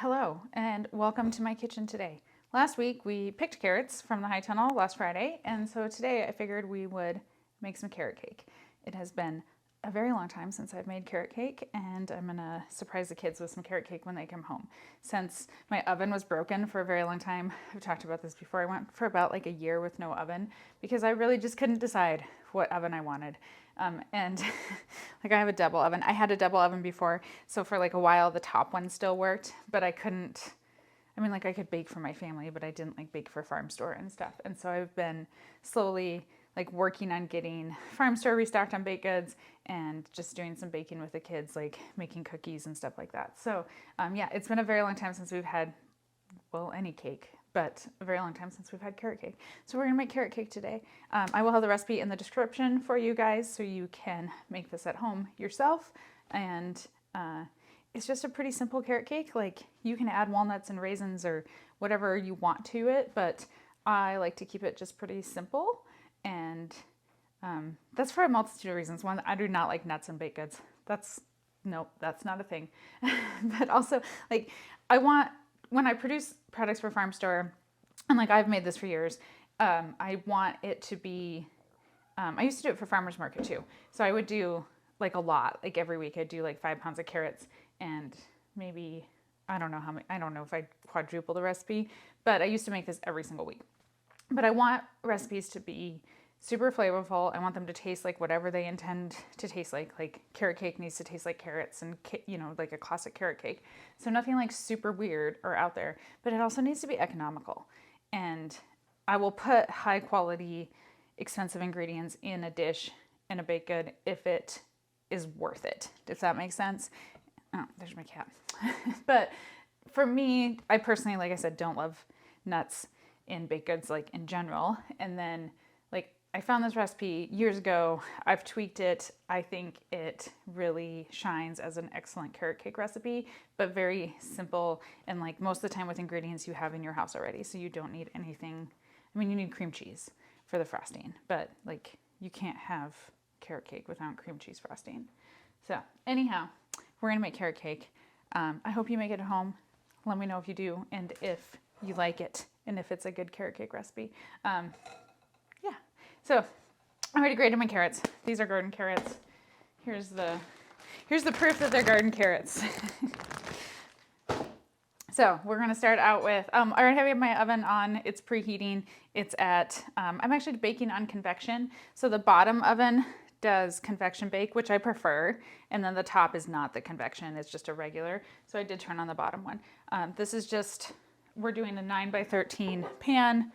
Hello and welcome to my kitchen today. Last week we picked carrots from the high tunnel last Friday, and so today I figured we would make some carrot cake. It has been a very long time since I've made carrot cake, and I'm gonna surprise the kids with some carrot cake when they come home. Since my oven was broken for a very long time, I've talked about this before, I went for about like a year with no oven because I really just couldn't decide what oven I wanted. And like I have a double oven. I had a double oven before, so for like a while the top one still worked, but I couldn't, I mean, like I could bake for my family, but I didn't like bake for farm store and stuff. And so I've been slowly like working on getting farm store restocked on baked goods and just doing some baking with the kids, like making cookies and stuff like that. So yeah, it's been a very long time since we've had, well, any cake, but a very long time since we've had carrot cake. So we're gonna make carrot cake today. I will have the recipe in the description for you guys so you can make this at home yourself. And it's just a pretty simple carrot cake. Like you can add walnuts and raisins or whatever you want to it, but I like to keep it just pretty simple. And that's for a multitude of reasons. One, I do not like nuts and baked goods. Nope, that's not a thing. But also, like, when I produce products for farm store, and like I've made this for years, I want it to be, I used to do it for farmer's market too. So I would do like a lot, like every week I'd do like 5 pounds of carrots and maybe, I don't know how many, I don't know if I'd quadruple the recipe, but I used to make this every single week. But I want recipes to be super flavorful. I want them to taste like whatever they intend to taste like. Like carrot cake needs to taste like carrots and, you know, like a classic carrot cake. So nothing like super weird or out there, but it also needs to be economical. And I will put high quality, expensive ingredients in a dish, in a baked good, if it is worth it. Does that make sense? Oh, there's my cat. But for me, I personally, like I said, don't love nuts in baked goods like in general. And then like I found this recipe years ago. I've tweaked it. I think it really shines as an excellent carrot cake recipe, but very simple and like most of the time with ingredients you have in your house already. So you don't need anything. I mean, you need cream cheese for the frosting, but like you can't have carrot cake without cream cheese frosting. So anyhow, we're gonna make carrot cake. I hope you make it at home. Let me know if you do and if you like it and if it's a good carrot cake recipe. Yeah, so I already grated my carrots. These are garden carrots. Here's the proof that they're garden carrots. So we're gonna start out with, I already have my oven on, it's preheating. It's at, I'm actually baking on convection. So the bottom oven does convection bake, which I prefer. And then the top is not the convection, it's just a regular. So I did turn on the bottom one. This is just, we're doing a 9x13 pan,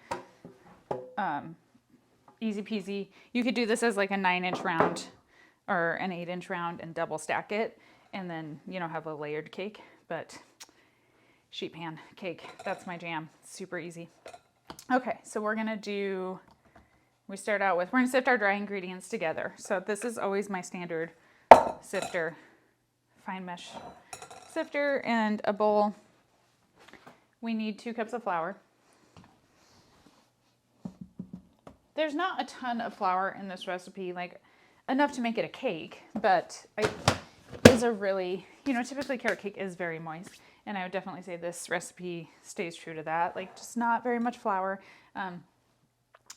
easy peasy. You could do this as like a 9-inch round or an 8-inch round and double stack it. And then, you know, have a layered cake, but sheet pan cake, that's my jam. Super easy. Okay, so we're gonna do, we start out with, we're gonna sift our dry ingredients together. So this is always my standard sifter, fine mesh sifter, and a bowl. We need 2 cups of flour. There's not a ton of flour in this recipe, like enough to make it a cake, but it is a really, you know, typically carrot cake is very moist. And I would definitely say this recipe stays true to that, like just not very much flour. I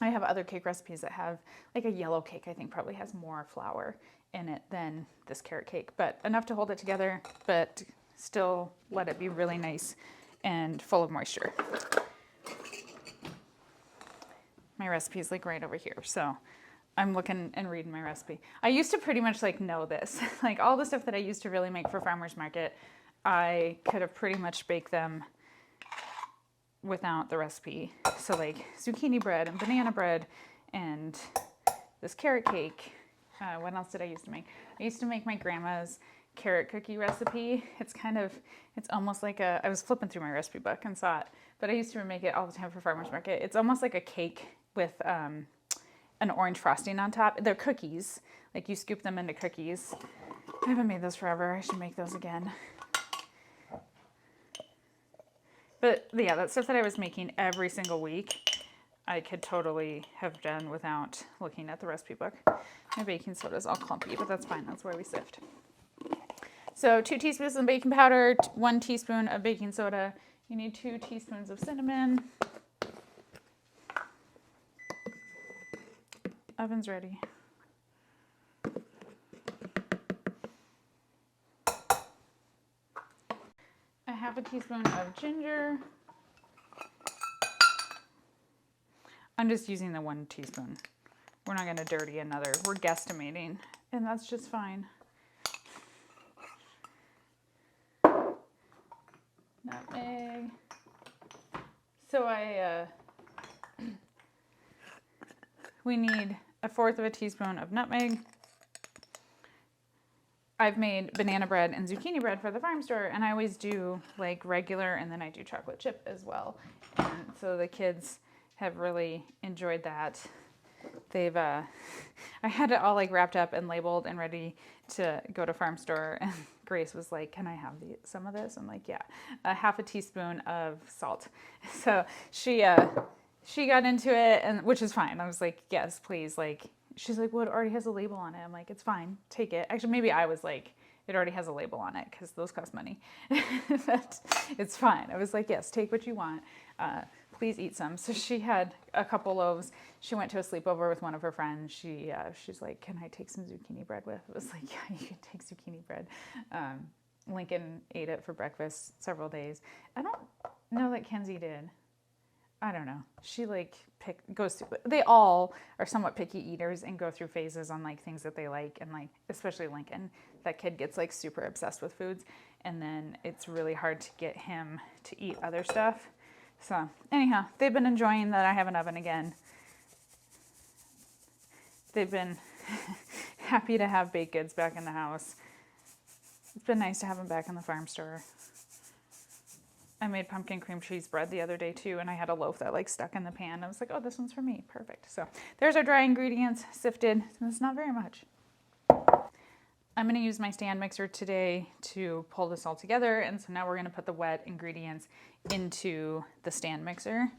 have other cake recipes that have, like a yellow cake, I think probably has more flour in it than this carrot cake, but enough to hold it together, but still let it be really nice and full of moisture. My recipe is like right over here, so I'm looking and reading my recipe. I used to pretty much like know this, like all the stuff that I used to really make for farmer's market, I could have pretty much baked them without the recipe. So like zucchini bread and banana bread and this carrot cake. What else did I used to make? I used to make my grandma's carrot cookie recipe. It's kind of, it's almost like a, I was flipping through my recipe book and saw it, but I used to make it all the time for farmer's market. It's almost like a cake with an orange frosting on top. They're cookies, like you scoop them into cookies. I haven't made those forever. I should make those again. But yeah, that stuff that I was making every single week, I could totally have done without looking at the recipe book. My baking soda is all clumpy, but that's fine. That's why we sift. So 2 teaspoons of baking powder, 1 teaspoon of baking soda. You need 2 teaspoons of cinnamon. Oven's ready. A half a teaspoon of ginger. I'm just using the 1 teaspoon. We're not going to dirty another. We're guesstimating, and that's just fine. Nutmeg. So we need 1/4 of a teaspoon of nutmeg. I've made banana bread and zucchini bread for the farm store, and I always do like regular, and then I do chocolate chip as well. And so the kids have really enjoyed that. They've, I had it all like wrapped up and labeled and ready to go to farm store, and Grace was like, "Can I have some of this?" I'm like, "Yeah." 1/2 teaspoon of salt. So she got into it, and which is fine. I was like, "Yes, please." Like, she's like, "Well, it already has a label on it." I'm like, "It's fine, take it." Actually, maybe I was like, "It already has a label on it," because those cost money. But it's fine. I was like, "Yes, take what you want. Please eat some." So she had a couple loaves. She went to a sleepover with one of her friends. She's like, "Can I take some zucchini bread with?" I was like, "Yeah, you can take zucchini bread." Lincoln ate it for breakfast several days. I don't know that Kenzie did. I don't know. She like goes through. They all are somewhat picky eaters and go through phases on like things that they like, and like especially Lincoln. That kid gets like super obsessed with foods, and then it's really hard to get him to eat other stuff. So anyhow, they've been enjoying that I have an oven again. They've been happy to have baked goods back in the house. It's been nice to have them back in the farm store. I made pumpkin cream cheese bread the other day too, and I had a loaf that like stuck in the pan. I was like, "Oh, this one's for me." Perfect. So there's our dry ingredients sifted. It's not very much. I'm going to use my stand mixer today to pull this all together, and so now we're going to put the wet ingredients into the stand mixer.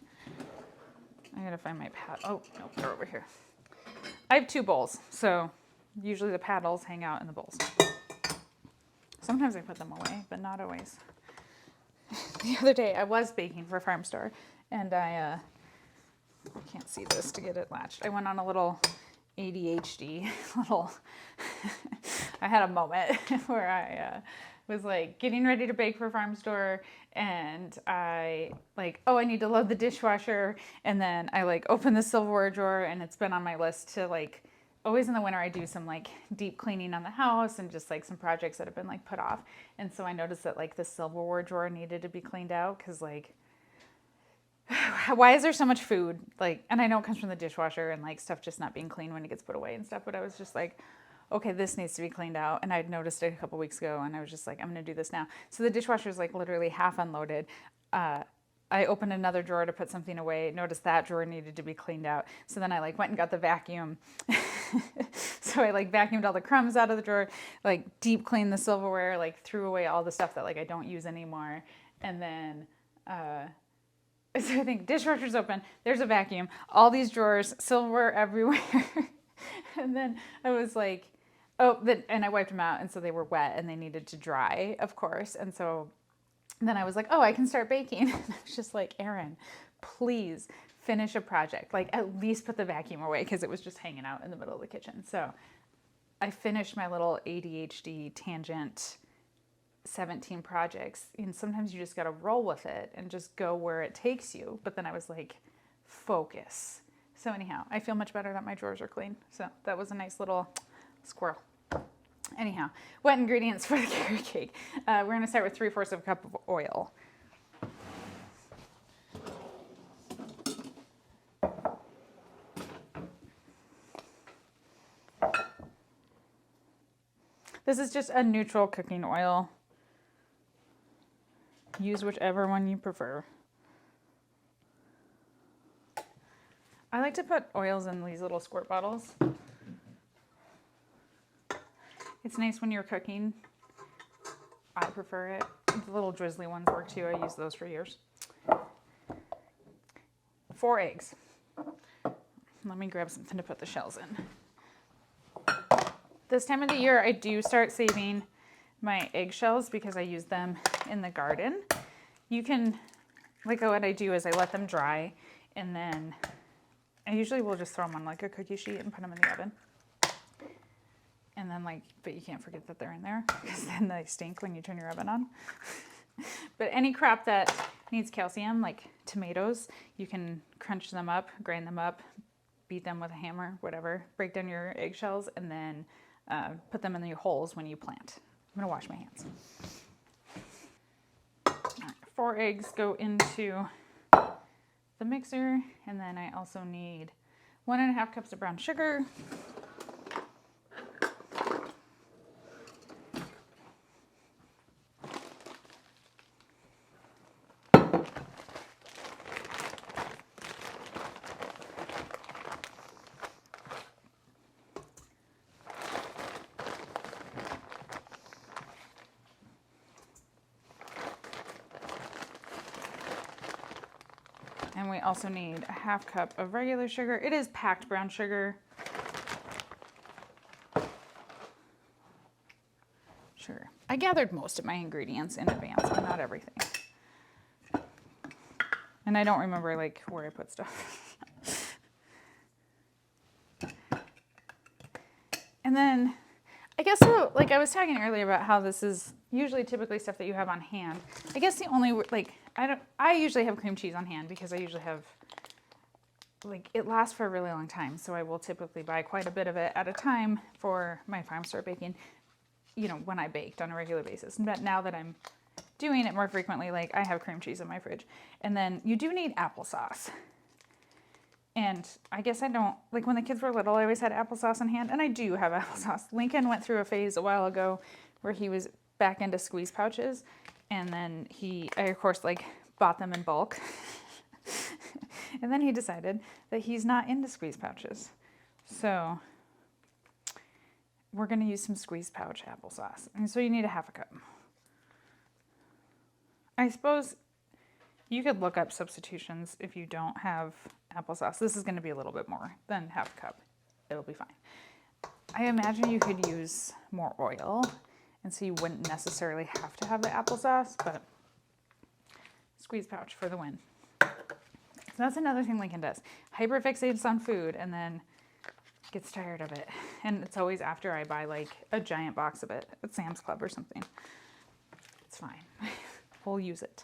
I gotta find my pad. Oh, no, they're over here. I have 2 bowls, so usually the paddles hang out in the bowls. Sometimes I put them away, but not always. The other day I was baking for Farm Store, and I can't see this to get it latched. I went on a little ADHD little I had a moment where I was like getting ready to bake for Farm Store, and I like, oh, I need to load the dishwasher, and then I like open the silverware drawer, and it's been on my list to like, always in the winter I do some like deep cleaning on the house and just like some projects that have been like put off. And so I noticed that like the silverware drawer needed to be cleaned out, because like, why is there so much food? Like, and I know it comes from the dishwasher and like stuff just not being clean when it gets put away and stuff, but I was just like, okay, this needs to be cleaned out. And I'd noticed it a couple weeks ago, and I was just like, I'm gonna do this now. So the dishwasher is like literally half unloaded. I opened another drawer to put something away, noticed that drawer needed to be cleaned out. So then I like went and got the vacuum. So I like vacuumed all the crumbs out of the drawer, like deep cleaned the silverware, like threw away all the stuff that like I don't use anymore. And then, so I think dishwasher's open, there's a vacuum, all these drawers, silverware everywhere. And then I was like, oh, and I wiped them out, and so they were wet and they needed to dry, of course. And so then I was like, oh, I can start baking. And I was just like, Erin, please finish a project. Like, at least put the vacuum away, because it was just hanging out in the middle of the kitchen. So I finished my little ADHD tangent 17 projects. And sometimes you just got to roll with it and just go where it takes you. But then I was like, focus. So anyhow, I feel much better that my drawers are clean. So that was a nice little squirrel. Anyhow, wet ingredients for the carrot cake. We're going to start with 3/4 of a cup of oil. This is just a neutral cooking oil. Use whichever one you prefer. I like to put oils in these little squirt bottles. It's nice when you're cooking. I prefer it. The little drizzly ones work too. I use those for years. 4 eggs. Let me grab something to put the shells in. This time of the year, I do start saving my eggshells because I use them in the garden. You can, like what I do is I let them dry, and then I usually will just throw them on like a cookie sheet and put them in the oven. And then but you can't forget that they're in there because then they stink when you turn your oven on. But any crop that needs calcium, like tomatoes, you can crunch them up, grind them up, beat them with a hammer, whatever, break down your eggshells, and then put them in your holes when you plant. I'm gonna wash my hands. All right, 4 eggs go into the mixer, and then I also need 1.5 cups of brown sugar, and we also need 1/2 cup of regular sugar. It is packed brown sugar. Sugar. I gathered most of my ingredients in advance, but not everything. And I don't remember where I put stuff. And then I guess so, I was talking earlier about how this is usually typically stuff that you have on hand. I guess the only, I usually have cream cheese on hand because I usually have, it lasts for a really long time. So I will typically buy quite a bit of it at a time for my farm store baking, when I baked on a regular basis. But now that I'm doing it more frequently, I have cream cheese in my fridge. And then you do need applesauce. And I guess I don't, when the kids were little, I always had applesauce in hand, and I do have applesauce. Lincoln went through a phase a while ago where he was back into squeeze pouches, and then I of course, bought them in bulk. And then he decided that he's not into squeeze pouches. So we're gonna use some squeeze pouch applesauce. And so you need 1/2 cup. I suppose you could look up substitutions if you don't have applesauce. This is going to be a little bit more than 1/2 cup. It'll be fine. I imagine you could use more oil, and so you wouldn't necessarily have to have the applesauce, but squeeze pouch for the win. So that's another thing Lincoln does. Hyperfixates on food and then gets tired of it. And it's always after I buy a giant box of it at Sam's Club or something. It's fine. We'll use it.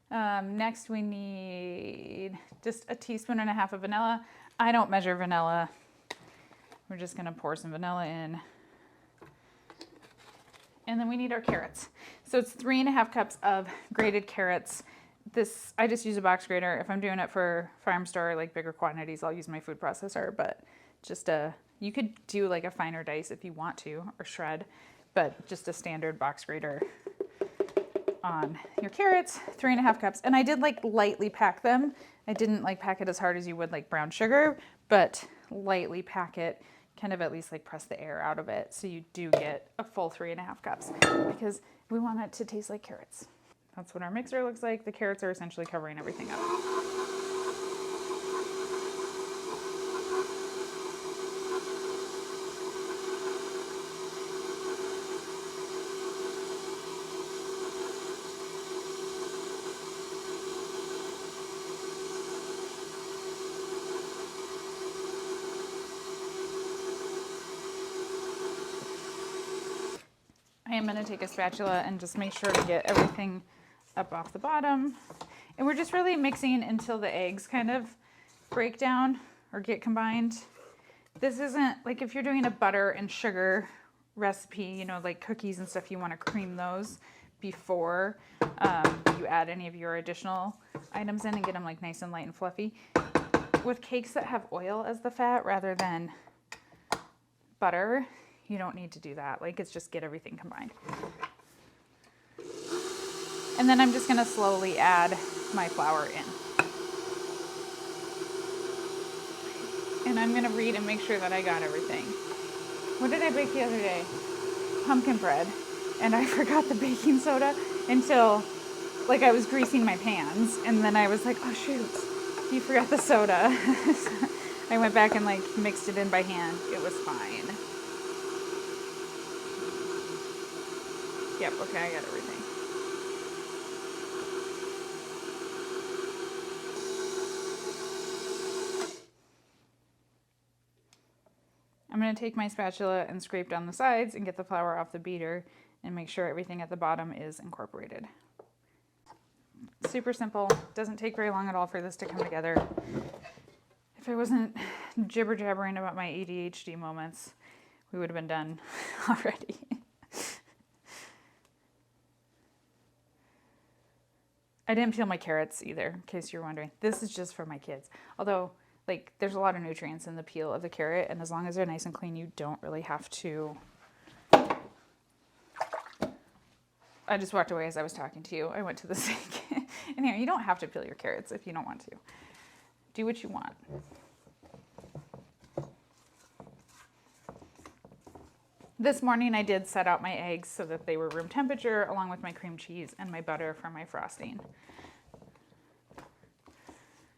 Next we need just 1.5 teaspoons of vanilla. I don't measure vanilla. We're just gonna pour some vanilla in. And then we need our carrots. So it's 3.5 cups of grated carrots. I just use a box grater. If I'm doing it for farm store, bigger quantities, I'll use my food processor, but just you could do a finer dice if you want to, or shred, but just a standard box grater on your carrots, 3.5 cups. And I did lightly pack them. I didn't pack it as hard as you would brown sugar, but lightly pack it, kind of at least press the air out of it. So you do get a full 3.5 cups because we want it to taste like carrots. That's what our mixer looks like. The carrots are essentially covering everything up. I am going to take a spatula and just make sure to get everything up off the bottom. And we're just really mixing until the eggs kind of break down or get combined. This isn't if you're doing a butter and sugar recipe, cookies and stuff, you want to cream those before you add any of your additional items in and get them nice and light and fluffy. With cakes that have oil as the fat rather than butter, you don't need to do that. It's just get everything combined. And then I'm just gonna slowly add my flour in. And I'm gonna read and make sure that I got everything. What did I bake the other day? Pumpkin bread. And I forgot the baking soda until I was greasing my pans. And then I was like, oh shoot, you forgot the soda. I went back and mixed it in by hand. It was fine. Yep, okay, I got everything. I'm going to take my spatula and scrape down the sides and get the flour off the beater and make sure everything at the bottom is incorporated. Super simple. Doesn't take very long at all for this to come together. If I wasn't jibber jabbering about my ADHD moments, we would have been done already. I didn't peel my carrots either, in case you're wondering. This is just for my kids. Although, like, there's a lot of nutrients in the peel of the carrot, and as long as they're nice and clean, you don't really have to. I just walked away as I was talking to you. I went to the sink. And here, you don't have to peel your carrots if you don't want to. Do what you want. This morning I did set out my eggs so that they were room temperature, along with my cream cheese and my butter for my frosting.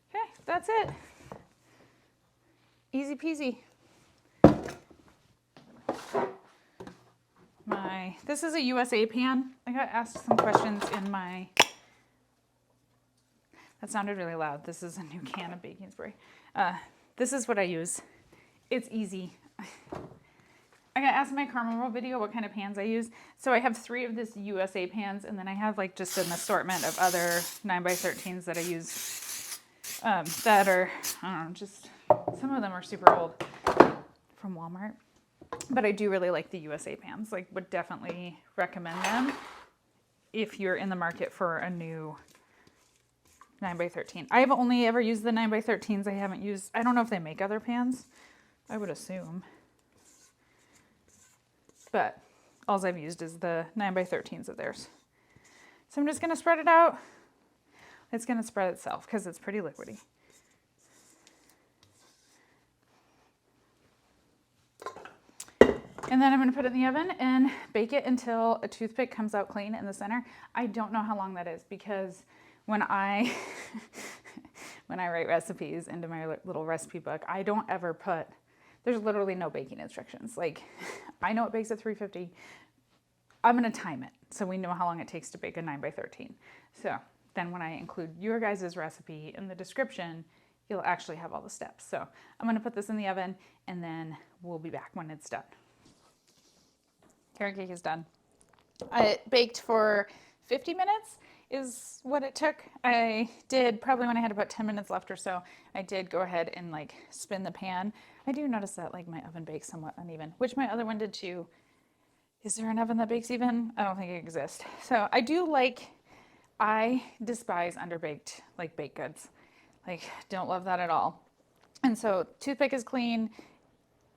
Okay, that's it. Easy peasy. This is a USA pan. I got asked some questions in my... That sounded really loud. This is a new can of baking spray. This is what I use. It's easy. I got asked in my caramel roll video what kind of pans I use. So I have 3 of this USA pans, and then I have like just an assortment of other 9x13s that I use that are, I don't know, just some of them are super old from Walmart. But I do really like the USA pans. Like, would definitely recommend them if you're in the market for a new 9x13. I've only ever used the 9x13s. I haven't used, I don't know if they make other pans. I would assume. But all I've used is the 9x13s of theirs. So I'm just going to spread it out. It's going to spread itself because it's pretty liquidy. And then I'm going to put it in the oven and bake it until a toothpick comes out clean in the center. I don't know how long that is because when I write recipes into my little recipe book, I don't ever put, there's literally no baking instructions. Like, I know it bakes at 350. I'm going to time it so we know how long it takes to bake a 9x13. So then when I include your guys' recipe in the description, you'll actually have all the steps. So I'm going to put this in the oven and then we'll be back when it's done. Carrot cake is done. It baked for 50 minutes is what it took. I did, probably when I had about 10 minutes left or so, I did go ahead and like spin the pan. I do notice that like my oven bakes somewhat uneven, which my other one did too. Is there an oven that bakes even? I don't think it exists. So I despise underbaked like baked goods. Like, don't love that at all. And so toothpick is clean.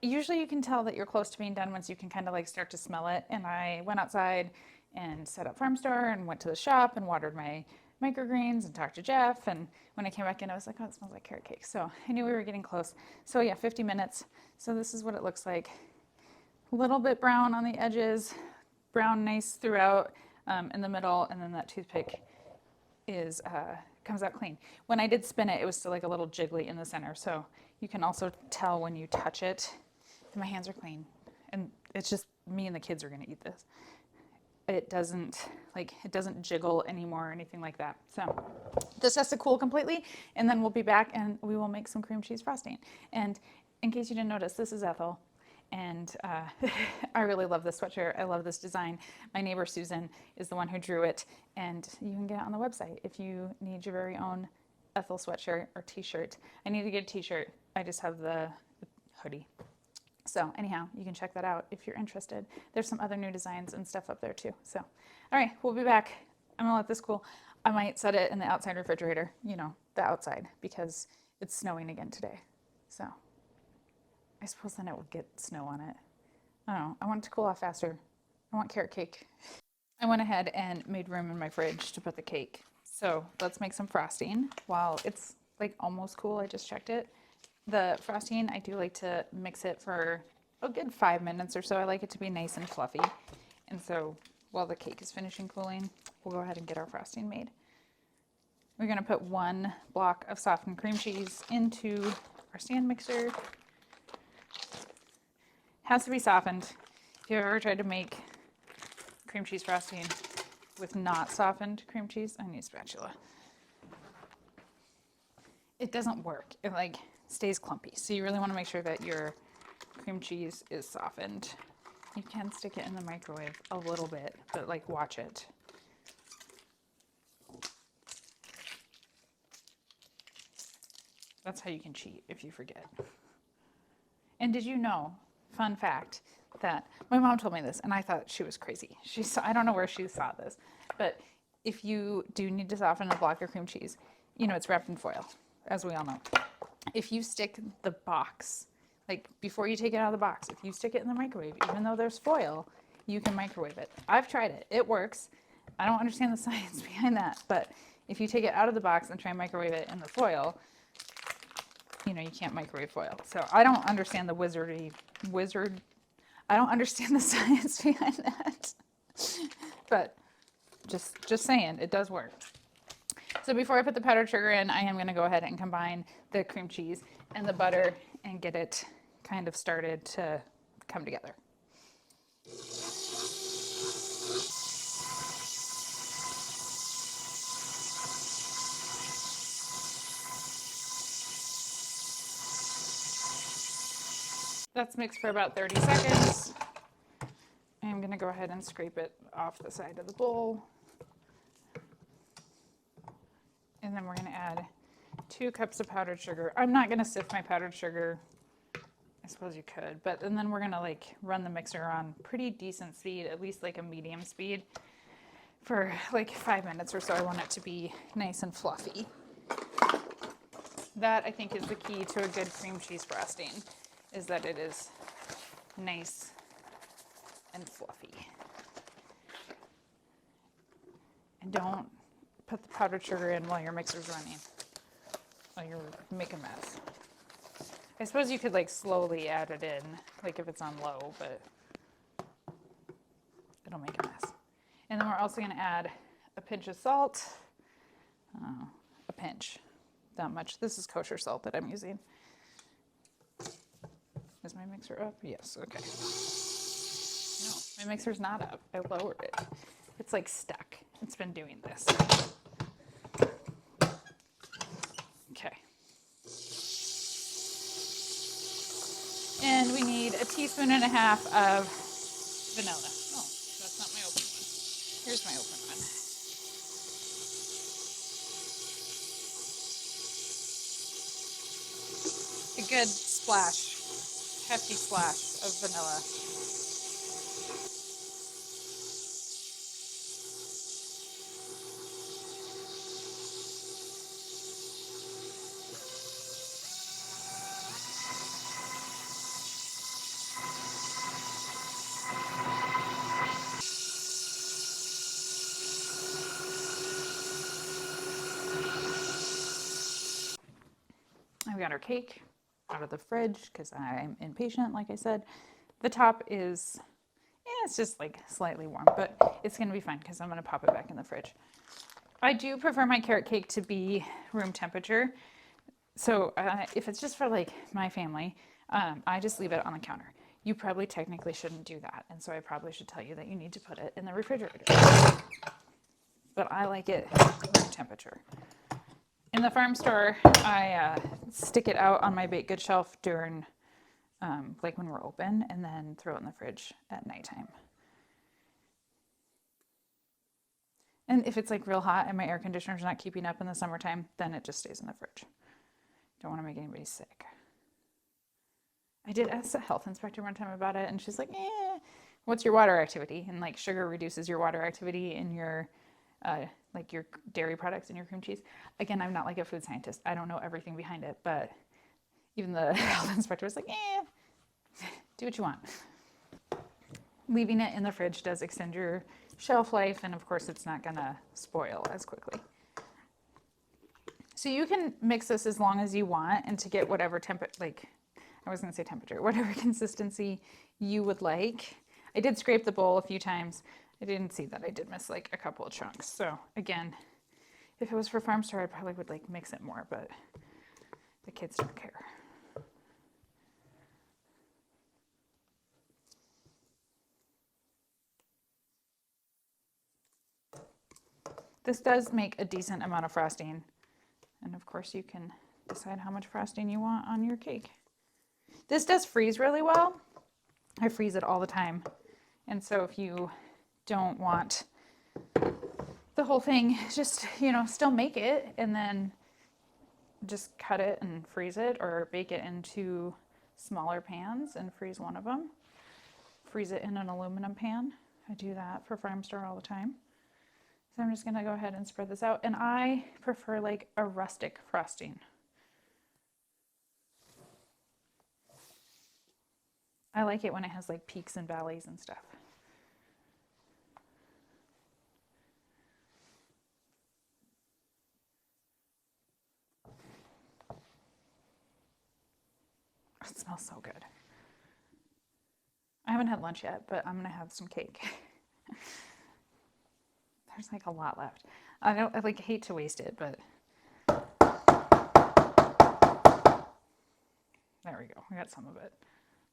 Usually you can tell that you're close to being done once you can kind of like start to smell it. And I went outside and set up Farm Store and went to the shop and watered my microgreens and talked to Jeff. And when I came back in, I was like, oh, it smells like carrot cake. So I knew we were getting close. So yeah, 50 minutes. So this is what it looks like. A little bit brown on the edges, brown nice throughout in the middle. And then that toothpick is comes out clean. When I did spin it, it was still like a little jiggly in the center. So you can also tell when you touch it. My hands are clean, and it's just me and the kids are going to eat this. It doesn't jiggle anymore or anything like that. So this has to cool completely, and then we'll be back and we will make some cream cheese frosting. And in case you didn't notice, this is Ethel, and I really love this sweatshirt. I love this design. My neighbor Susan is the one who drew it, and you can get it on the website if you need your very own Ethel sweatshirt or t-shirt. I need to get a t-shirt. I just have the hoodie. So anyhow, you can check that out if you're interested. There's some other new designs and stuff up there too. So, all right, we'll be back. I'm gonna let this cool. I might set it in the outside refrigerator, you know, the outside, because it's snowing again today. So I suppose then it will get snow on it. I don't know, I want it to cool off faster. I want carrot cake. I went ahead and made room in my fridge to put the cake. So let's make some frosting while it's like almost cool. I just checked it. The frosting, I do like to mix it for a good 5 minutes or so. I like it to be nice and fluffy. And so while the cake is finishing cooling, we'll go ahead and get our frosting made. We're going to put 1 block of softened cream cheese into our stand mixer. Has to be softened. If you've ever tried to make cream cheese frosting with not softened cream cheese. I need a spatula. It doesn't work. It like stays clumpy. So you really want to make sure that your cream cheese is softened. You can stick it in the microwave a little bit, but like watch it. That's how you can cheat if you forget. And did you know, fun fact, that my mom told me this and I thought she was crazy. I don't know where she saw this, but if you do need to soften a block of cream cheese, you know, it's wrapped in foil, as we all know. If you stick the box, like before you take it out of the box, if you stick it in the microwave, even though there's foil, you can microwave it. I've tried it. It works. I don't understand the science behind that, but if you take it out of the box and try and microwave it in the foil, you know, you can't microwave foil. So I don't understand the I don't understand the science behind that. But just saying, it does work. So before I put the powdered sugar in, I am going to go ahead and combine the cream cheese and the butter and get it kind of started to come together. That's mixed for about 30 seconds. I'm going to go ahead and scrape it off the side of the bowl. And then we're going to add 2 cups of powdered sugar. I'm not going to sift my powdered sugar. I suppose you could, but and then we're going to like run the mixer on pretty decent speed, at least like a medium speed, for like 5 minutes or so. I want it to be nice and fluffy. That I think is the key to a good cream cheese frosting, is that it is nice and fluffy. And don't put the powdered sugar in while your mixer's running, or you'll make a mess. I suppose you could like slowly add it in, like if it's on low, but it'll make a mess. And then we're also going to add a pinch of salt, a pinch, that much. This is kosher salt that I'm using. Is my mixer up? Yes, okay. No, my mixer's not up. I lowered it. It's like stuck. It's been doing this. Okay. And we need 1.5 teaspoons of vanilla. Oh, that's not my open one. Here's my open one. A good splash, hefty splash of vanilla. I've got our cake out of the fridge because I'm impatient, like I said. The top is, it's just like slightly warm, but it's going to be fine because I'm going to pop it back in the fridge. I do prefer my carrot cake to be room temperature. So if it's just for like my family, I just leave it on the counter. You probably technically shouldn't do that. And so I probably should tell you that you need to put it in the refrigerator. But I like it room temperature. In the farm store, I stick it out on my baked good shelf during, like when we're open, and then throw it in the fridge at nighttime. And if it's like real hot and my air conditioner's not keeping up in the summertime, then it just stays in the fridge. Don't want to make anybody sick. I did ask the health inspector one time about it, and she's like, what's your water activity? And like sugar reduces your water activity in your like your dairy products and your cream cheese. Again, I'm not like a food scientist. I don't know everything behind it, but even the health inspector was like, do what you want. Leaving it in the fridge does extend your shelf life, and of course it's not gonna spoil as quickly. So you can mix this as long as you want, and to get whatever whatever consistency you would like. I did scrape the bowl a few times. I didn't see that I did miss like a couple of chunks. So again, if it was for farm store, I probably would like mix it more, but the kids don't care. This does make a decent amount of frosting. And of course you can decide how much frosting you want on your cake. This does freeze really well. I freeze it all the time. And so if you don't want the whole thing, just, still make it and then just cut it and freeze it, or bake it into smaller pans and freeze one of them. Freeze it in an aluminum pan. I do that for farm store all the time. So I'm just gonna go ahead and spread this out. And I prefer like a rustic frosting. I like it when it has like peaks and valleys and stuff. It smells so good. I haven't had lunch yet, but I'm gonna have some cake. There's like a lot left. I hate to waste it, but there we go. I got some of it.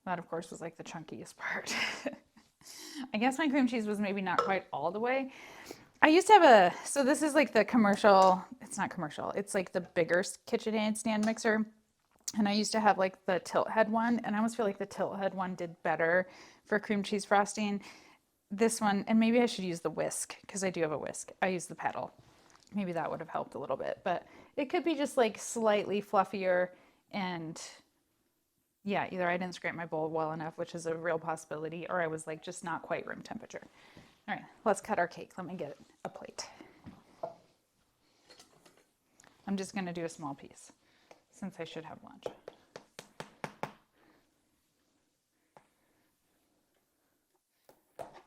That of course was like the chunkiest part. I guess my cream cheese was maybe not quite all the way. I used to have so this is like the commercial, it's not commercial, it's like the bigger KitchenAid stand mixer. And I used to have like the tilt head one, and I almost feel like the tilt head one did better for cream cheese frosting. This one, and maybe I should use the whisk because I do have a whisk. I use the pedal. Maybe that would have helped a little bit, but it could be just like slightly fluffier, and yeah, either I didn't scrape my bowl well enough, which is a real possibility, or I was like just not quite room temperature. All right, let's cut our cake. Let me get a plate. I'm just gonna do a small piece since I should have lunch.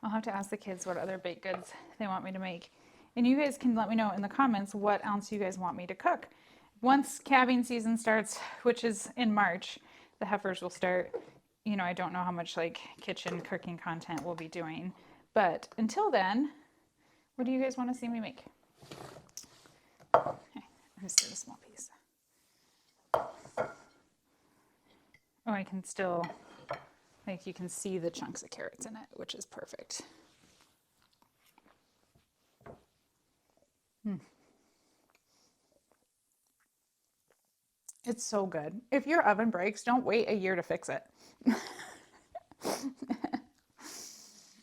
I'll have to ask the kids what other baked goods they want me to make. And you guys can let me know in the comments what else you guys want me to cook. Once calving season starts, which is in March, the heifers will start. I don't know how much like kitchen cooking content we'll be doing. But until then, what do you guys want to see me make? Okay, I just did a small piece. Oh, I can still, like you can see the chunks of carrots in it, which is perfect. It's so good. If your oven breaks, don't wait a year to fix it.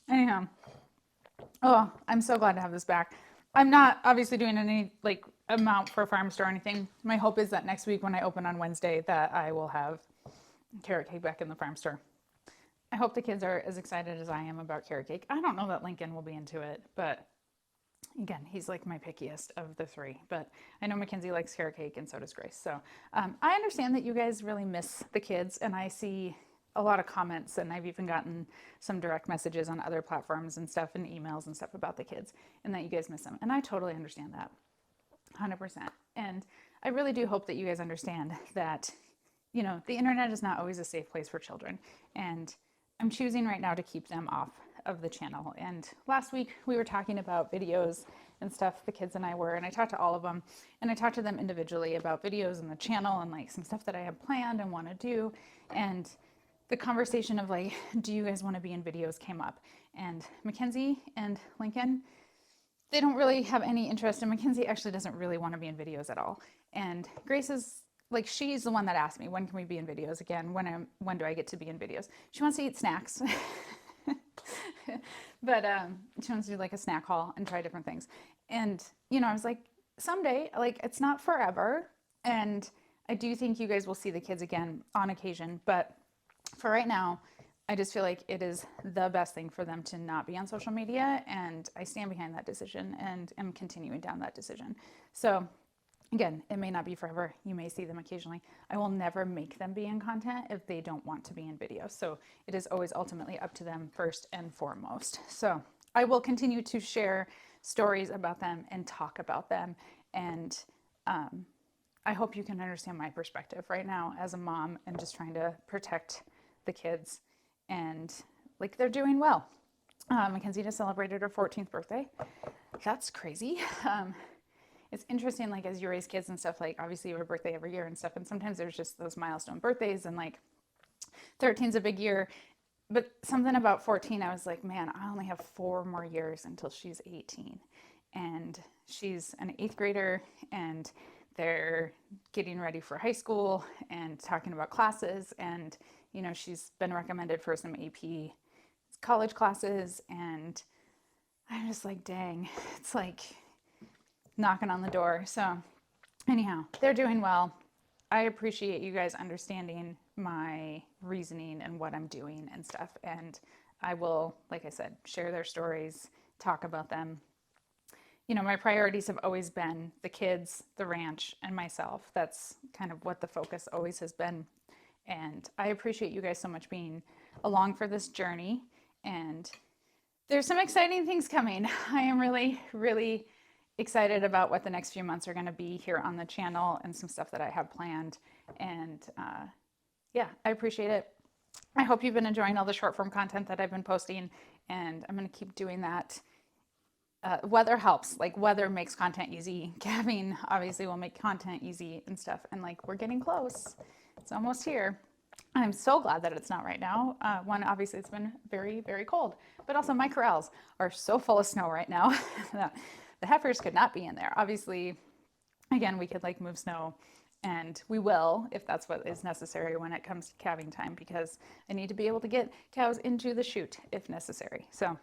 Anyhow, oh, I'm so glad to have this back. I'm not obviously doing any like amount for farm store or anything. My hope is that next week when I open on Wednesday that I will have carrot cake back in the farm store. I hope the kids are as excited as I am about carrot cake. I don't know that Lincoln will be into it, but again, he's like my pickiest of the three. But I know Mackenzie likes carrot cake and so does Grace. So I understand that you guys really miss the kids, and I see a lot of comments, and I've even gotten some direct messages on other platforms and stuff and emails and stuff about the kids, and that you guys miss them. And I totally understand that, 100%. And I really do hope that you guys understand that, the internet is not always a safe place for children. And I'm choosing right now to keep them off of the channel. And last week we were talking about videos and stuff, the kids and I were, and I talked to all of them, and I talked to them individually about videos and the channel and like some stuff that I have planned and want to do. And the conversation of like, do you guys want to be in videos came up. And Mackenzie and Lincoln, they don't really have any interest, and Mackenzie actually doesn't really want to be in videos at all. And Grace is like, she's the one that asked me, when can we be in videos again? When do I get to be in videos? She wants to eat snacks. But she wants to do like a snack haul and try different things. And, I was like, someday, like it's not forever. And I do think you guys will see the kids again on occasion. But for right now, I just feel like it is the best thing for them to not be on social media. And I stand behind that decision and am continuing down that decision. So again, it may not be forever. You may see them occasionally. I will never make them be in content if they don't want to be in videos. So it is always ultimately up to them first and foremost. So I will continue to share stories about them and talk about them. And I hope you can understand my perspective right now as a mom and just trying to protect the kids. And like, they're doing well. Mackenzie just celebrated her 14th birthday. That's crazy. It's interesting, like as you raise kids and stuff, like obviously you have a birthday every year and stuff, and sometimes there's just those milestone birthdays, and like 13's a big year, but something about 14, I was like, man, I only have 4 more years until she's 18, and she's an 8th grader and they're getting ready for high school and talking about classes. And, you know, she's been recommended for some AP college classes. And I'm just like, dang, it's like knocking on the door. So anyhow, they're doing well. I appreciate you guys understanding my reasoning and what I'm doing and stuff. And I will, like I said, share their stories, talk about them. You know, my priorities have always been the kids, the ranch, and myself. That's kind of what the focus always has been. And I appreciate you guys so much being along for this journey. And there's some exciting things coming. I am really, really excited about what the next few months are going to be here on the channel and some stuff that I have planned. And yeah, I appreciate it. I hope you've been enjoying all the short form content that I've been posting, and I'm going to keep doing that. Weather helps. Like, weather makes content easy. Calving obviously will make content easy and stuff. And like, we're getting close. It's almost here. I'm so glad that it's not right now. One, obviously it's been very, very cold, but also my corrals are so full of snow right now that the heifers could not be in there. Obviously, again, we could like move snow, and we will if that's what is necessary when it comes to calving time, because I need to be able to get cows into the chute if necessary. So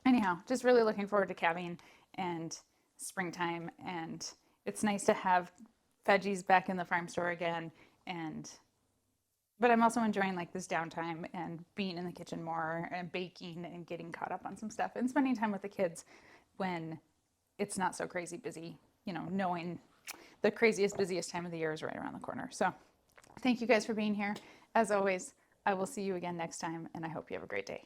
anyhow, just really looking forward to calving and springtime, and it's nice to have veggies back in the farm store again. But I'm also enjoying like this downtime and being in the kitchen more and baking and getting caught up on some stuff and spending time with the kids when it's not so crazy busy, you know, knowing the craziest, busiest time of the year is right around the corner. So thank you guys for being here. As always, I will see you again next time, and I hope you have a great day.